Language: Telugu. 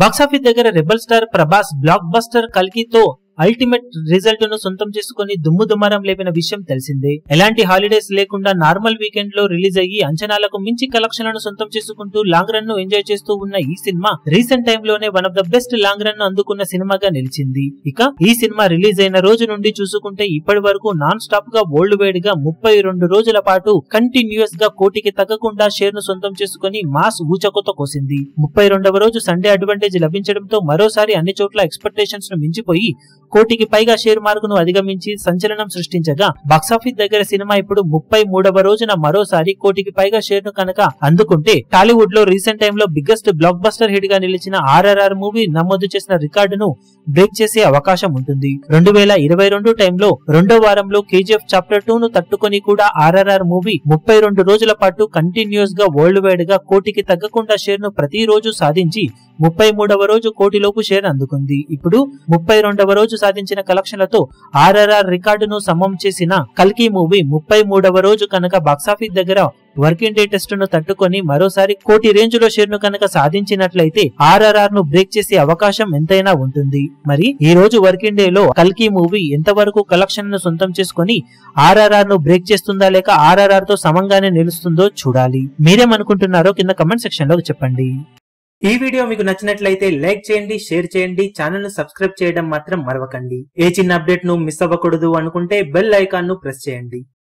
బాక్సాఫీస్ దగ్గర rebel star Prabhas blockbuster కల్కితో అల్టిమేట్ రిజల్ట్ ను సొంతం చేసుకుని దుమ్ము దుమారం లేపిన విషయం తెలిసిందే. ఎలాంటి హాలిడేస్ లేకుండా నార్మల్ వీకెండ్ లో రిలీజ్ అయ్యి అంచనాలకు మించి కలెక్షన్లను సొంతం చేసుకుంటూ లాంగ్ రన్ ను ఎంజాయ్ చేస్తూ ఉన్న ఈ సినిమా రీసెంట్ టైమ్ లోనే one of the best long run ను అందుకున్న సినిమాగా నిలిచింది. ఇక ఈ సినిమా రిలీజ్ అయిన రోజు నుండి చూసుకుంటే ఇప్పటి వరకు నాన్ స్టాప్ గా వరల్డ్ వైడ్ గా 32 రోజుల పాటు కంటిన్యూస్ గా కోటికి తగ్గకుండా షేర్ ను సొంతం చేసుకుని మాస్ ఊచకోత కోసింది. 32వ రోజు సండే అడ్వాంటేజ్ లభించడంతో మరోసారి అన్ని చోట్ల ఎక్స్పెక్టేషన్స్ ను మించిపోయి కోటికి పైగా షేర్ మార్కును అధిగమించి సంచలనం సృష్టించగా బాక్సాఫీస్ దగ్గర సినిమా ఇప్పుడు 33వ రోజున మరోసారి కోటికి పైగా షేర్ ను కనుక అందుకుంటే టాలీవుడ్ లో రీసెంట్ టైమ్ లో బిగ్గెస్ట్ బ్లాక్ బస్టర్ హిట్ గా నిలిచిన RRR మూవీ నమోదు చేసిన రికార్డును బ్రేక్ చేసే అవకాశం ఉంటుంది. 2022 టైంలో రెండో వారంలో KGF చాప్టర్ 2 ను తట్టుకొని కూడా RRR మూవీ 32 రోజుల పాటు కంటిన్యూస్ గా వరల్డ్ వైడ్ గా కోటికి తగ్గకుండా షేర్ ను ప్రతిరోజు సాధించి 33వ రోజు కోటిలోపు షేర్ అందుకుంది. ఇప్పుడు 32వ రోజు సాధించిన కలెక్షన్లతో RRR రికార్డును సమం చేసిన కల్కి మూవీ 33వ రోజు కనుక బాక్సాఫీస్ దగ్గర వర్కింగ్ డే టెస్ట్ ను తట్టుకొని మరోసారి కోటి రేంజ్ లో షేర్ ను కనుక సాధించినట్లయితే RRR ను బ్రేక్ చేసే అవకాశం ఎంతైనా ఉంటుంది. మరి ఈ రోజు వర్కింగ్ డే లో కల్కి మూవీ ఎంతవరకు కలెక్షన్ ను సొంతం చేసుకుని RRR ను బ్రేక్ చేస్తుందా లేక RRR తో సమంగానే నిలుస్తుందో చూడాలి. మీరేమనుకుంటున్నారో కింద కమెంట్ సెక్షన్ లో చెప్పండి. ఈ వీడియో మీకు నచ్చినట్లయితే లైక్ చేయండి, షేర్ చేయండి, ఛానల్ ను సబ్స్క్రైబ్ చేయడం మాత్రం మరవకండి. ఏ చిన్న అప్డేట్ ను మిస్ అవ్వకూడదు అనుకుంటే బెల్ ఐకాన్ ను ప్రెస్ చేయండి.